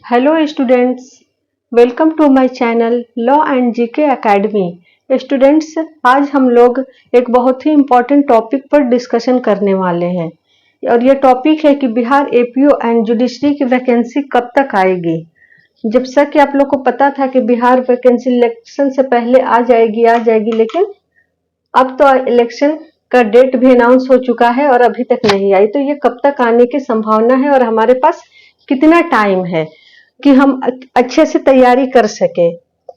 Hello students, welcome to my channel law and GK academy. Students, आज हम लोग एक बहुत ही इम्पोर्टेंट टॉपिक पर डिस्कशन करने वाले हैं और ये टॉपिक है कि बिहार एपीओ एंड जुडिशरी की वैकेंसी कब तक आएगी। जब से कि आप लोग को पता था कि बिहार वैकेंसी इलेक्शन से पहले आ जाएगी, लेकिन अब तो इलेक्शन का डेट भी अनाउंस हो चुका है और अभी तक नहीं आई। तो ये कब तक आने की संभावना है और हमारे पास कितना टाइम है कि हम अच्छे से तैयारी कर सके।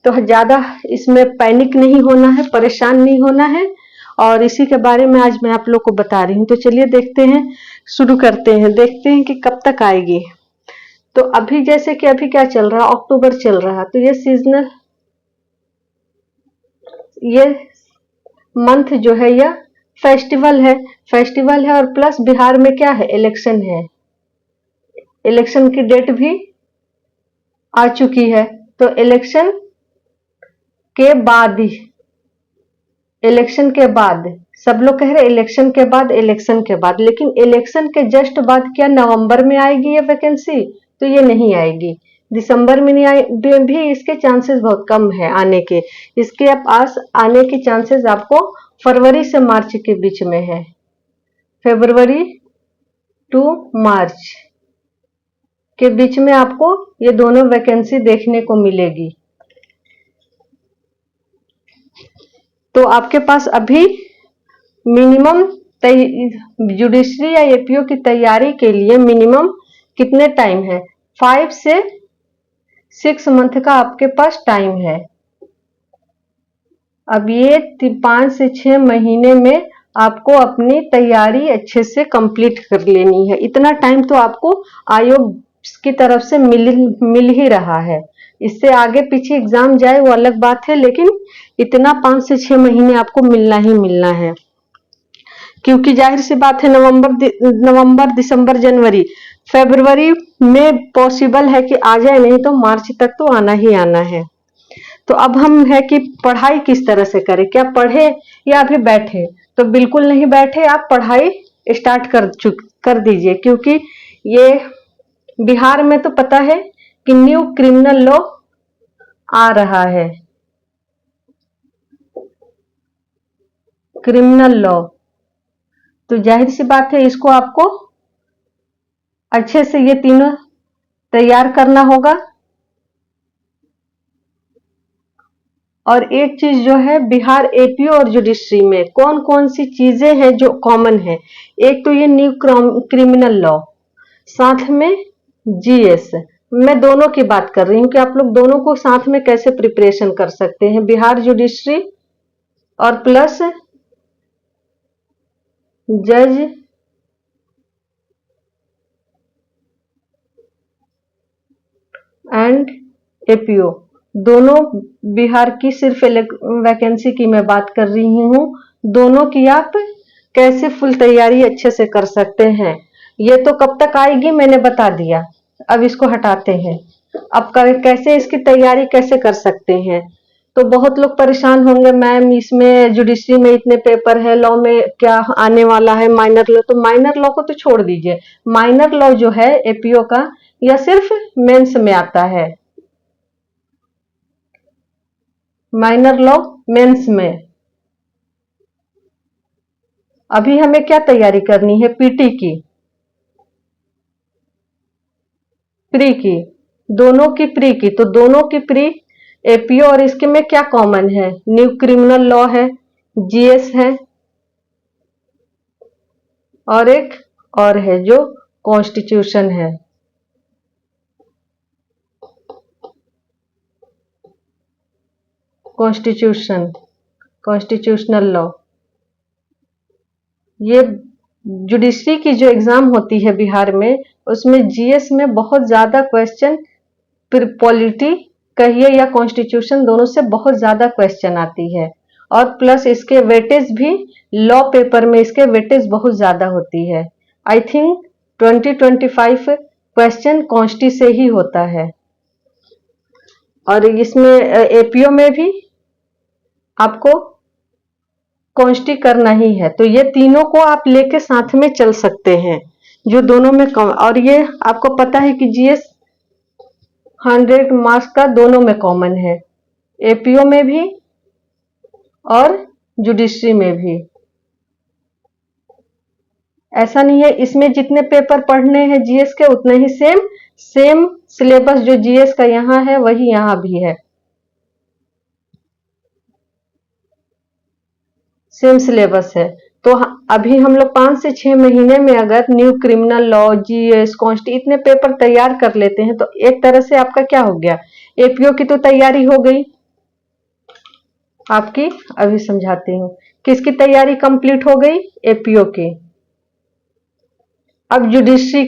तो ज़्यादा इसमें पैनिक नहीं होना है, परेशान नहीं होना है और इसी के बारे में आज मैं आप लोग को बता रही हूँ। तो चलिए देखते हैं, शुरू करते हैं, देखते हैं कि कब तक आएगी। तो अभी जैसे कि अभी क्या चल रहा, अक्टूबर चल रहा, तो ये सीजनल, ये मंथ जो है यह फेस्टिवल है और प्लस बिहार में क्या है, इलेक्शन है। इलेक्शन की डेट भी आ चुकी है। तो इलेक्शन के बाद ही, इलेक्शन के बाद सब लोग कह रहे इलेक्शन के बाद, इलेक्शन के बाद, लेकिन इलेक्शन के जस्ट बाद क्या नवंबर में आएगी ये वैकेंसी? तो ये नहीं आएगी। दिसंबर में नहीं आए भी इसके चांसेस बहुत कम है आने के। इसके पास आने के चांसेस आपको फरवरी से मार्च के बीच में है। फरवरी टू मार्च के बीच में आपको ये दोनों वैकेंसी देखने को मिलेगी। तो आपके पास अभी मिनिमम जुडिशरी या एपीओ की तैयारी के लिए मिनिमम कितने टाइम है? 5 से 6 मंथ का आपके पास टाइम है। अब ये 5 से 6 महीने में आपको अपनी तैयारी अच्छे से कंप्लीट कर लेनी है। इतना टाइम तो आपको आयोग की तरफ से मिल ही रहा है। इससे आगे पीछे एग्जाम जाए वो अलग बात है, लेकिन इतना 5 से 6 महीने आपको मिलना ही मिलना है। क्योंकि जाहिर सी बात है, नवंबर, दिसंबर, जनवरी, फरवरी में पॉसिबल है कि आ जाए, नहीं तो मार्च तक तो आना ही आना है। तो अब हम है कि पढ़ाई किस तरह से करें, क्या पढ़े या अभी बैठे? तो बिल्कुल नहीं बैठे, आप पढ़ाई स्टार्ट कर दीजिए। क्योंकि ये बिहार में तो पता है कि न्यू क्रिमिनल लॉ आ रहा है, क्रिमिनल लॉ। तो जाहिर सी बात है, इसको आपको अच्छे से ये तीनों तैयार करना होगा। और एक चीज जो है, बिहार एपीओ और जुडिशरी में कौन कौन सी चीजें हैं जो कॉमन है। एक तो ये न्यू क्रिमिनल लॉ, साथ में जीएस। मैं दोनों की बात कर रही हूँ कि आप लोग दोनों को साथ में कैसे प्रिपरेशन कर सकते हैं, बिहार जुडिशरी और प्लस जज एंड एपीओ। दोनों बिहार की सिर्फ वैकेंसी की मैं बात कर रही हूँ। दोनों की आप कैसे फुल तैयारी अच्छे से कर सकते हैं। ये तो कब तक आएगी मैंने बता दिया। अब इसको हटाते हैं। अब कैसे इसकी तैयारी कैसे कर सकते हैं? तो बहुत लोग परेशान होंगे, मैम इसमें जुडिशरी में इतने पेपर है, लॉ में क्या आने वाला है, माइनर लॉ। तो माइनर लॉ को तो छोड़ दीजिए। माइनर लॉ जो है एपीओ का, यह सिर्फ मेंस में आता है। माइनर लॉ मेंस में। अभी हमें क्या तैयारी करनी है? पीटी की, प्री की, दोनों की प्री की। तो दोनों की प्री एपीओ और इसके में क्या कॉमन है? न्यू क्रिमिनल लॉ है, जीएस है और एक और है जो कॉन्स्टिट्यूशन है। Constitutional law. ये जुडिशरी की जो एग्जाम होती है बिहार में, उसमें जीएस में बहुत ज्यादा क्वेश्चन, पॉलिटी कहिए या कॉन्स्टिट्यूशन, दोनों से बहुत ज्यादा क्वेश्चन आती है। और प्लस इसके वेटेज भी, लॉ पेपर में इसके वेटेज बहुत ज्यादा होती है। आई थिंक 20-25 क्वेश्चन कॉन्स्टी से ही होता है। और इसमें एपीओ में भी आपको कॉन्स्टी करना ही है। तो ये तीनों को आप लेके साथ में चल सकते हैं, जो दोनों में कम। और ये आपको पता है कि जीएस 100 मार्क्स का दोनों में कॉमन है, एपीओ में भी और जुडिशरी में भी। ऐसा नहीं है इसमें जितने पेपर पढ़ने हैं जीएस के उतने ही सेम सिलेबस जो जीएस का यहाँ है वही यहाँ भी है, सेम सिलेबस है। तो अभी हम लोग 5 से 6 महीने में अगर न्यू क्रिमिनल लॉ, जीएस, कॉन्स्टी इतने पेपर तैयार कर लेते हैं तो एक तरह से आपका क्या हो गया, एपीओ की तो तैयारी हो गई आपकी। अभी समझाती हूँ किसकी तैयारी कंप्लीट हो गई, एपीओ की। अब जुडिशरी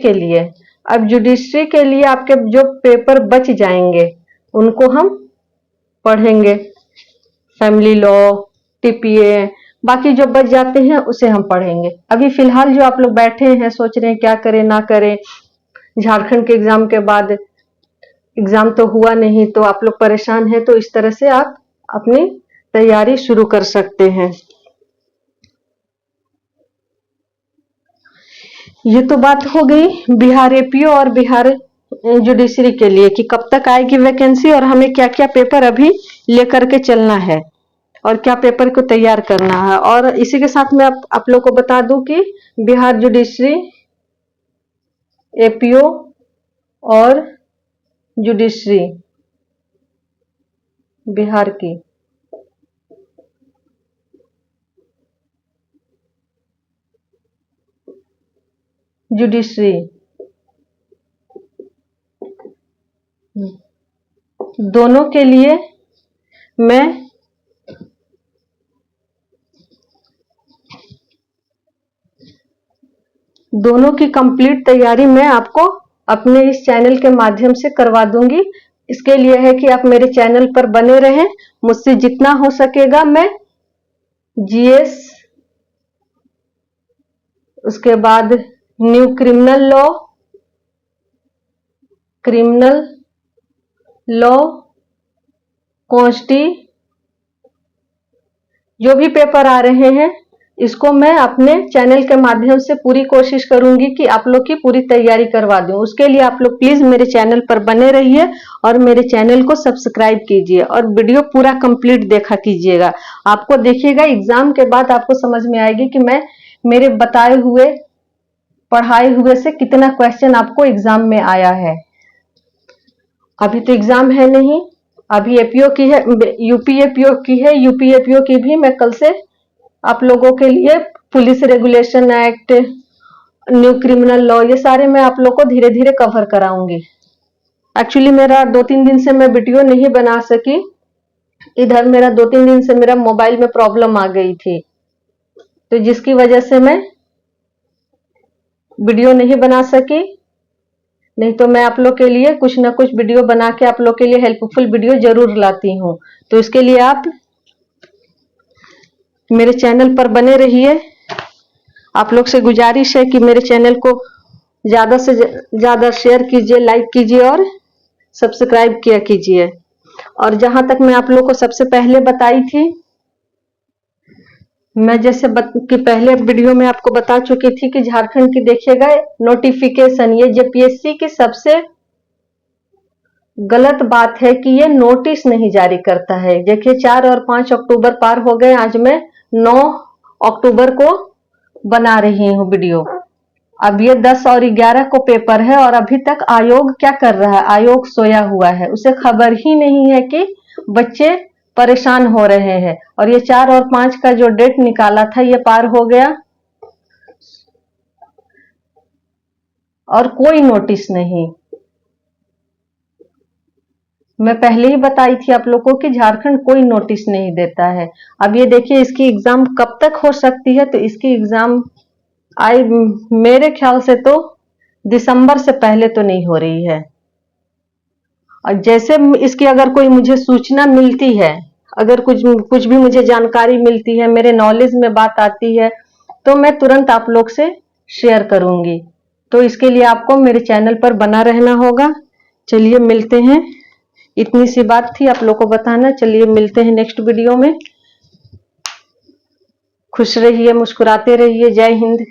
के लिए आपके जो पेपर बच जाएंगे उनको हम पढ़ेंगे, फैमिली लॉ, टीपीए, बाकी जो बच जाते हैं उसे हम पढ़ेंगे। अभी फिलहाल जो आप लोग बैठे हैं सोच रहे हैं क्या करें ना करें, झारखंड के एग्जाम के बाद एग्जाम तो हुआ नहीं तो आप लोग परेशान हैं, तो इस तरह से आप अपनी तैयारी शुरू कर सकते हैं। ये तो बात हो गई बिहार एपीओ और बिहार जुडिशरी के लिए कि कब तक आएगी वैकेंसी और हमें क्या क्या पेपर अभी लेकर के चलना है और क्या पेपर को तैयार करना है। और इसी के साथ मैं आप लोग को बता दूं कि बिहार जुडिशरी, एपीओ और जुडिशरी बिहार की जुडिशरी दोनों के लिए मैं दोनों की कंप्लीट तैयारी मैं आपको अपने इस चैनल के माध्यम से करवा दूंगी। इसके लिए है कि आप मेरे चैनल पर बने रहें, मुझसे जितना हो सकेगा मैं जीएस, उसके बाद न्यू क्रिमिनल लॉ, कॉन्स्टी, जो भी पेपर आ रहे हैं इसको मैं अपने चैनल के माध्यम से पूरी कोशिश करूंगी कि आप लोग की पूरी तैयारी करवा दूं। उसके लिए आप लोग प्लीज मेरे चैनल पर बने रहिए और मेरे चैनल को सब्सक्राइब कीजिए और वीडियो पूरा कंप्लीट देखा कीजिएगा। आपको देखिएगा एग्जाम के बाद आपको समझ में आएगी कि मैं मेरे बताए हुए पढ़ाए हुए से कितना क्वेश्चन आपको एग्जाम में आया है। अभी तो एग्जाम है नहीं, अभी एपीओ की है, यूपी एपीओ की है। यूपी एपीओ की भी मैं कल से आप लोगों के लिए police regulation act, new criminal law, ये सारे मैं आप लोग को धीरे धीरे कवर कराऊंगी। एक्चुअली मेरा 2-3 दिन से मैं वीडियो नहीं बना सकी, इधर मेरा 2-3 दिन से मेरा मोबाइल में प्रॉब्लम आ गई थी, तो जिसकी वजह से मैं वीडियो नहीं बना सकी। नहीं तो मैं आप लोग के लिए कुछ ना कुछ वीडियो बना के आप लोग के लिए हेल्पफुल वीडियो जरूर लाती हूँ। तो इसके लिए आप मेरे चैनल पर बने रहिए। आप लोग से गुजारिश है कि मेरे चैनल को ज्यादा से ज्यादा शेयर कीजिए, लाइक कीजिए और सब्सक्राइब किया कीजिए। और जहां तक मैं आप लोग को सबसे पहले बताई थी, मैं जैसे कि पहले वीडियो में आपको बता चुकी थी कि झारखंड की देखिएगा नोटिफिकेशन, ये जेपीएससी की सबसे गलत बात है कि ये नोटिस नहीं जारी करता है। देखिए 4 और 5 अक्टूबर पार हो गए, आज मैं 9 अक्टूबर को बना रही हूँ वीडियो। अब ये 10 और 11 को पेपर है और अभी तक आयोग क्या कर रहा है, आयोग सोया हुआ है, उसे खबर ही नहीं है कि बच्चे परेशान हो रहे हैं। और ये 4 और 5 का जो डेट निकाला था ये पार हो गया और कोई नोटिस नहीं। मैं पहले ही बताई थी आप लोगों को कि झारखंड कोई नोटिस नहीं देता है। अब ये देखिए इसकी एग्जाम कब तक हो सकती है, तो इसकी एग्जाम मेरे ख्याल से तो दिसंबर से पहले तो नहीं हो रही है। और जैसे इसकी अगर कोई मुझे सूचना मिलती है, अगर कुछ भी मुझे जानकारी मिलती है, मेरे नॉलेज में बात आती है, तो मैं तुरंत आप लोग से शेयर करूंगी। तो इसके लिए आपको मेरे चैनल पर बना रहना होगा। चलिए मिलते हैं, इतनी सी बात थी आप लोग को बताना। चलिए मिलते हैं नेक्स्ट वीडियो में। खुश रहिए, मुस्कुराते रहिए। जय हिंद।